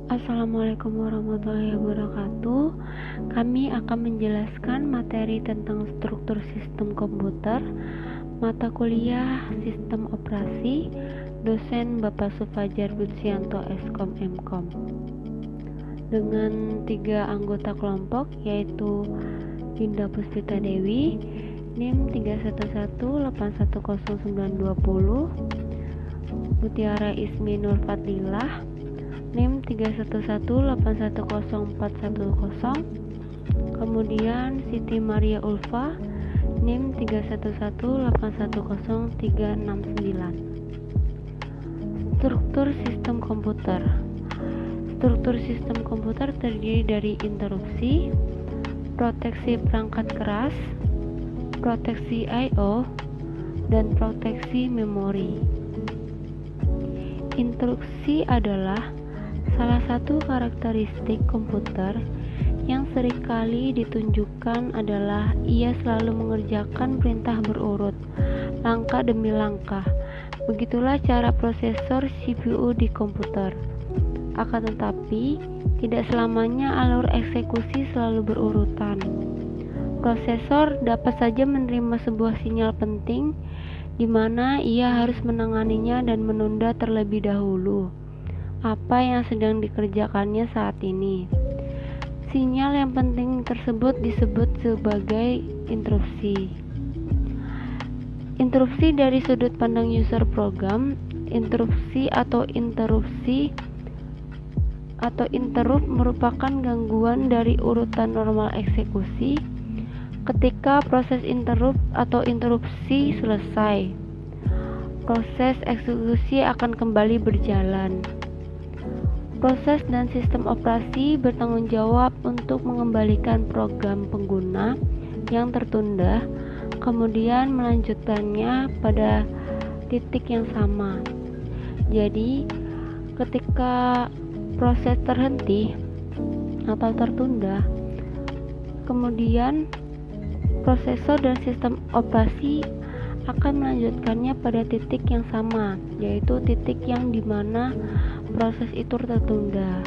Assalamualaikum warahmatullahi wabarakatuh. Kami akan menjelaskan materi tentang struktur sistem komputer, mata kuliah Sistem Operasi, dosen Bapak Sufajar Butsianto Skom Mkom. Dengan 3 anggota kelompok, yaitu Dinda Puspita Dewi, NIM 311810920, Mutiara Ismi Nur Fadlilah, NIM 311810410, kemudian Siti Maria Ulfa, NIM 311810369. Struktur sistem komputer. Struktur sistem komputer terdiri dari interupsi, proteksi perangkat keras, proteksi I/O, dan proteksi memori. Interupsi adalah salah satu karakteristik komputer yang seringkali ditunjukkan adalah ia selalu mengerjakan perintah berurut, langkah demi langkah. Begitulah cara prosesor CPU di komputer. Akan tetapi, tidak selamanya alur eksekusi selalu berurutan. Prosesor dapat saja menerima sebuah sinyal penting di mana ia harus menanganinya dan menunda terlebih dahulu apa yang sedang dikerjakannya saat ini. Sinyal yang penting tersebut disebut sebagai interupsi. Interupsi dari sudut pandang user program, interupsi atau interrupt merupakan gangguan dari urutan normal eksekusi. Ketika proses interrupt atau interupsi selesai, proses eksekusi akan kembali berjalan. Proses dan sistem operasi bertanggung jawab untuk mengembalikan program pengguna yang tertunda, kemudian melanjutkannya pada titik yang sama. Jadi, ketika proses terhenti atau tertunda, kemudian prosesor dan sistem operasi akan melanjutkannya pada titik yang sama, yaitu titik yang dimana proses itu tertunda.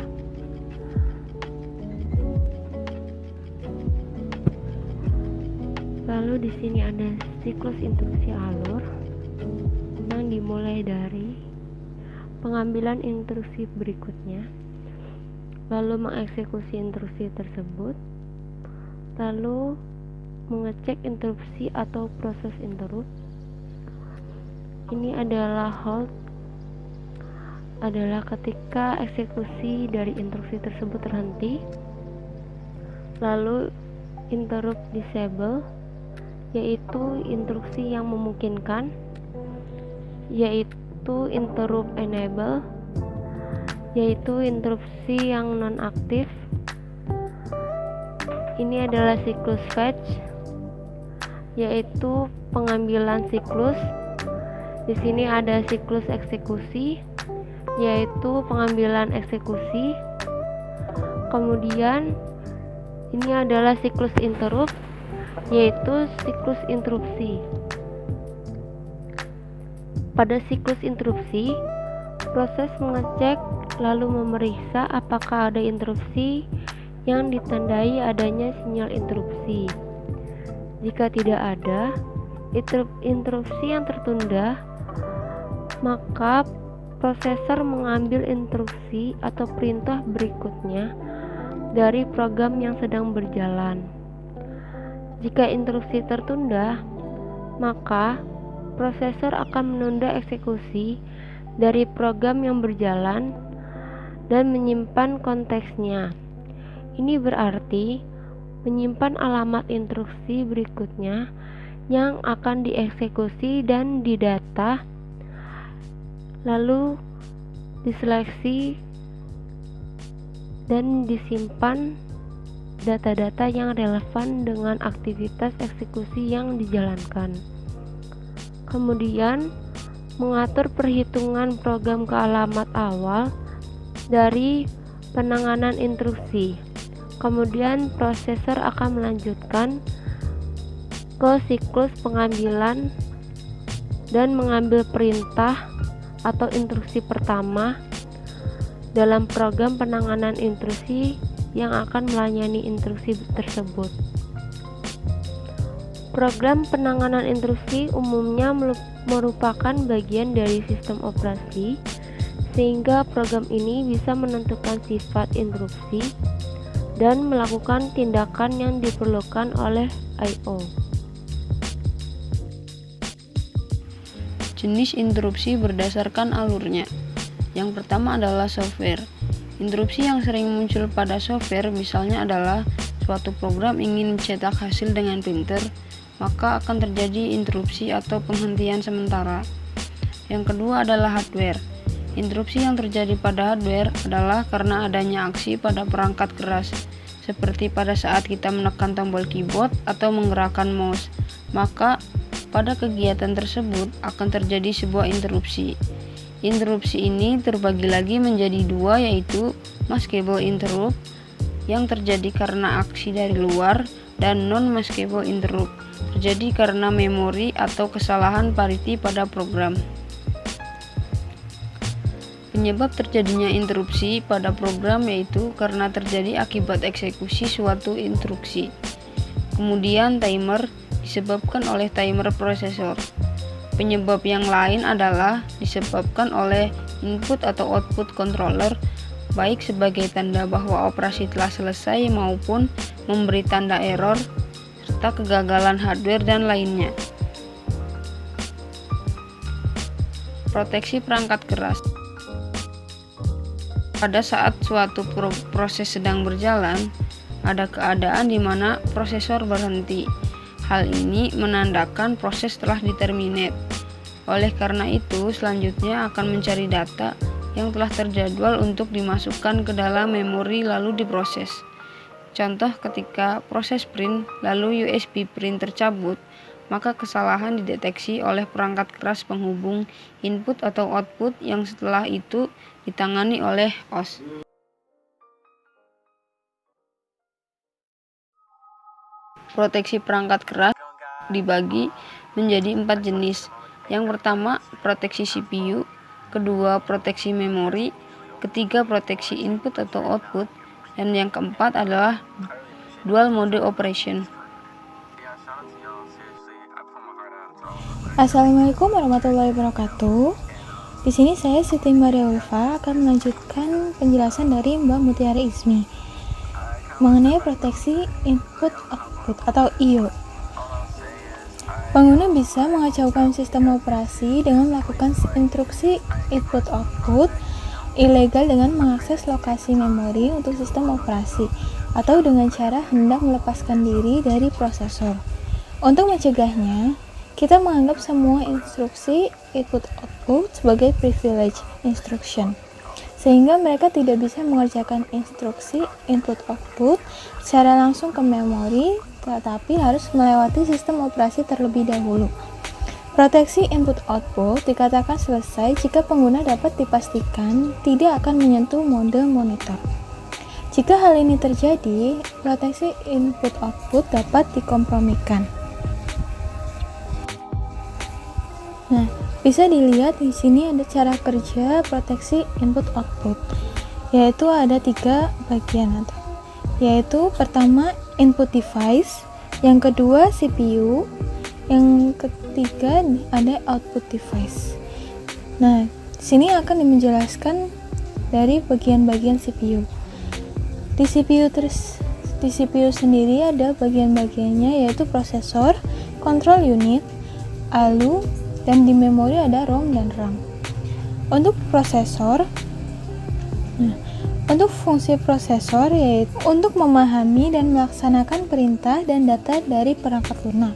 Lalu di sini ada siklus instruksi alur yang dimulai dari pengambilan instruksi berikutnya, lalu mengeksekusi instruksi tersebut, lalu mengecek interupsi atau proses interrupt. Ini adalah hold, adalah ketika eksekusi dari instruksi tersebut terhenti. Lalu interrupt disable, yaitu instruksi yang memungkinkan, yaitu interrupt enable, yaitu interupsi yang non-aktif. Ini adalah siklus fetch, yaitu pengambilan siklus. Di sini ada siklus eksekusi, yaitu pengambilan eksekusi. Kemudian ini adalah siklus interrupt, yaitu siklus interupsi. Pada siklus interupsi, proses mengecek lalu memeriksa apakah ada interupsi yang ditandai adanya sinyal interupsi. Jika tidak ada interupsi yang tertunda, maka prosesor mengambil instruksi atau perintah berikutnya dari program yang sedang berjalan. Jika interupsi tertunda, maka prosesor akan menunda eksekusi dari program yang berjalan dan menyimpan konteksnya. Ini berarti menyimpan alamat instruksi berikutnya yang akan dieksekusi dan didata, lalu diseleksi dan disimpan data-data yang relevan dengan aktivitas eksekusi yang dijalankan. Kemudian mengatur perhitungan program ke alamat awal dari penanganan instruksi. Kemudian prosesor akan melanjutkan ke siklus pengambilan dan mengambil perintah atau instruksi pertama dalam program penanganan intrusi yang akan melayani intrusi tersebut. Program penanganan intrusi umumnya merupakan bagian dari sistem operasi, sehingga program ini bisa menentukan sifat interupsi dan melakukan tindakan yang diperlukan oleh I/O. Jenis interupsi berdasarkan alurnya. Yang pertama adalah software. Interupsi yang sering muncul pada software misalnya adalah suatu program ingin mencetak hasil dengan printer, maka akan terjadi interupsi atau penghentian sementara. Yang kedua adalah hardware. Interupsi yang terjadi pada hardware adalah karena adanya aksi pada perangkat keras, seperti pada saat kita menekan tombol keyboard atau menggerakkan mouse, maka pada kegiatan tersebut akan terjadi sebuah interupsi. Interupsi ini terbagi lagi menjadi dua, yaitu maskable interrupt yang terjadi karena aksi dari luar dan non-maskable interrupt terjadi karena memori atau kesalahan parity pada program. Penyebab terjadinya interupsi pada program yaitu karena terjadi akibat eksekusi suatu instruksi. Kemudian timer disebabkan oleh timer prosesor. Penyebab yang lain adalah disebabkan oleh input atau output controller, baik sebagai tanda bahwa operasi telah selesai maupun memberi tanda error, serta kegagalan hardware dan lainnya. Proteksi perangkat keras. Pada saat suatu proses sedang berjalan, ada keadaan di mana prosesor berhenti. Hal ini menandakan proses telah diterminate. Oleh karena itu, selanjutnya akan mencari data yang telah terjadwal untuk dimasukkan ke dalam memori lalu diproses. Contoh, ketika proses print lalu USB print tercabut, maka kesalahan dideteksi oleh perangkat keras penghubung input atau output yang setelah itu ditangani oleh OS. Proteksi perangkat keras dibagi menjadi 4 jenis. Yang pertama, proteksi CPU, kedua, proteksi memori, ketiga, proteksi input atau output, dan yang keempat adalah dual mode operation. Assalamualaikum warahmatullahi wabarakatuh. Di sini saya Siti Maria Ulfa akan melanjutkan penjelasan dari Mbak Mutiara Ismi mengenai proteksi input output atau I/O. Pengguna bisa mengacaukan sistem operasi dengan melakukan instruksi input output ilegal dengan mengakses lokasi memori untuk sistem operasi atau dengan cara hendak melepaskan diri dari prosesor. Untuk mencegahnya, kita menganggap semua instruksi input-output sebagai privilege instruction, sehingga mereka tidak bisa mengerjakan instruksi input-output secara langsung ke memori, tetapi harus melewati sistem operasi terlebih dahulu. Proteksi input-output dikatakan selesai jika pengguna dapat dipastikan tidak akan menyentuh mode monitor. Jika hal ini terjadi, proteksi input-output dapat dikompromikan. Nah, bisa dilihat di sini ada cara kerja proteksi input output, yaitu ada 3 bagian, yaitu pertama input device, yang kedua CPU, yang ketiga ada output device. Nah, di sini akan menjelaskan dari bagian-bagian CPU. Di CPU sendiri ada bagian-bagiannya, yaitu prosesor, control unit, ALU, dan di memori ada ROM dan RAM. Untuk prosesor, untuk fungsi prosesor yaitu untuk memahami dan melaksanakan perintah dan data dari perangkat lunak.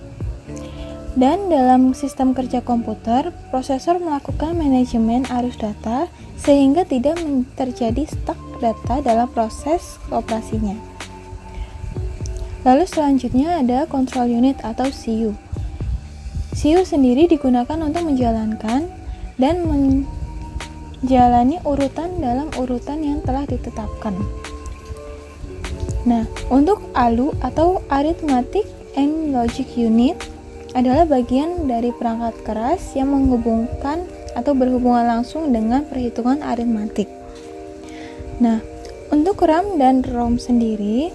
Dan dalam sistem kerja komputer, prosesor melakukan manajemen arus data sehingga tidak terjadi stuck data dalam proses operasinya. Lalu selanjutnya ada control unit atau CU. CU sendiri digunakan untuk menjalankan dan menjalani urutan dalam urutan yang telah ditetapkan. Nah, untuk ALU atau Arithmetic and Logic Unit adalah bagian dari perangkat keras yang menghubungkan atau berhubungan langsung dengan perhitungan aritmatik. Nah, untuk RAM dan ROM sendiri,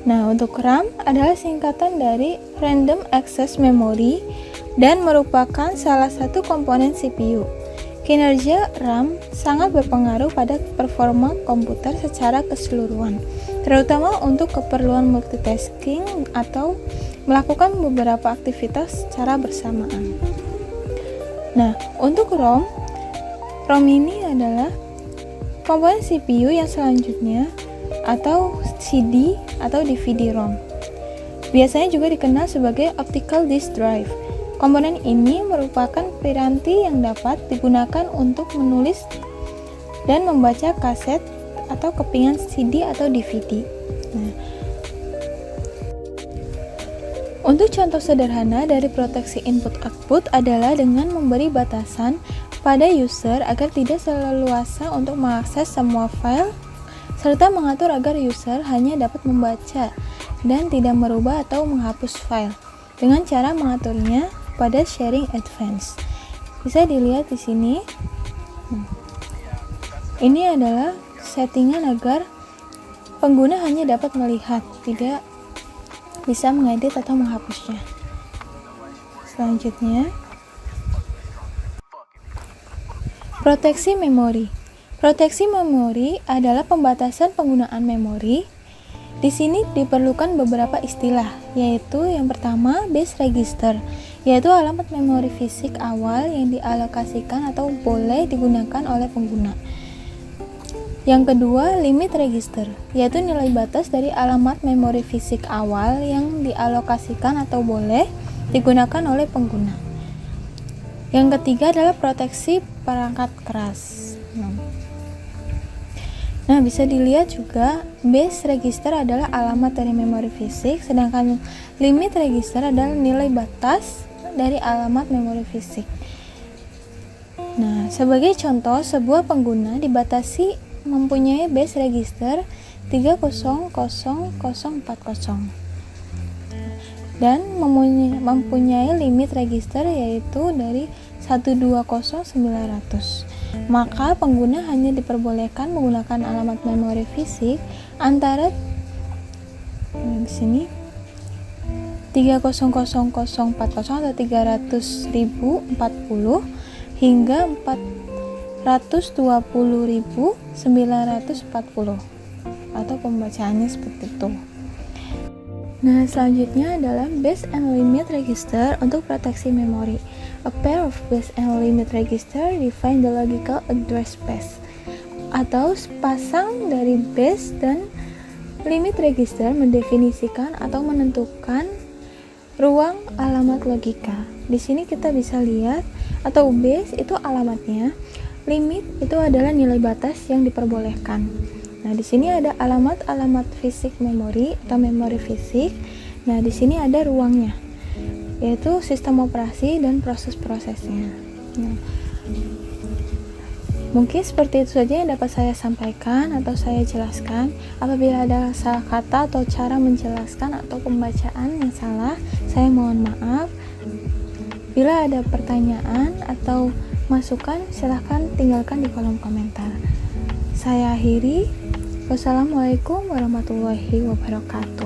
untuk RAM adalah singkatan dari Random Access Memory dan merupakan salah satu komponen CPU. Kinerja RAM sangat berpengaruh pada performa komputer secara keseluruhan, terutama untuk keperluan multitasking atau melakukan beberapa aktivitas secara bersamaan. Nah, untuk ROM ini adalah komponen CPU yang selanjutnya, atau CD atau DVD-ROM. Biasanya juga dikenal sebagai Optical Disk Drive. Komponen ini merupakan piranti yang dapat digunakan untuk menulis dan membaca kaset atau kepingan CD atau DVD. Untuk contoh sederhana dari proteksi input-output adalah dengan memberi batasan pada user agar tidak leluasa untuk mengakses semua file, serta mengatur agar user hanya dapat membaca dan tidak merubah atau menghapus file dengan cara mengaturnya pada sharing advance. Bisa dilihat di sini. Ini adalah settingan agar pengguna hanya dapat melihat, tidak bisa mengedit atau menghapusnya. Selanjutnya, proteksi memori. Proteksi memori adalah pembatasan penggunaan memori. Di sini diperlukan beberapa istilah, yaitu yang pertama base register, yaitu alamat memori fisik awal yang dialokasikan atau boleh digunakan oleh pengguna. Yang kedua, limit register, yaitu nilai batas dari alamat memori fisik awal yang dialokasikan atau boleh digunakan oleh pengguna. Yang ketiga adalah proteksi perangkat keras. Nah, bisa dilihat juga base register adalah alamat dari memori fisik, sedangkan limit register adalah nilai batas dari alamat memori fisik. Nah, sebagai contoh, sebuah pengguna dibatasi mempunyai base register 300040 dan mempunyai limit register yaitu dari 120900. Maka pengguna hanya diperbolehkan menggunakan alamat memori fisik antara di sini 300040 atau 300.040 hingga 420.940 atau pembacaannya seperti itu. Nah, selanjutnya adalah base and limit register untuk proteksi memori. A pair of base and limit register define the logical address space, atau sepasang dari base dan limit register mendefinisikan atau menentukan ruang alamat logika. Di sini kita bisa lihat, atau base itu alamatnya, limit itu adalah nilai batas yang diperbolehkan. Nah, di sini ada alamat fisik memori atau memori fisik. Nah, di sini ada ruangnya, yaitu sistem operasi dan proses-prosesnya. Nah, mungkin seperti itu saja yang dapat saya sampaikan atau saya jelaskan. Apabila ada salah kata atau cara menjelaskan atau pembacaan yang salah, saya mohon maaf. Bila ada pertanyaan atau masukan, silahkan tinggalkan di kolom komentar. Saya akhiri. Wassalamualaikum warahmatullahi wabarakatuh.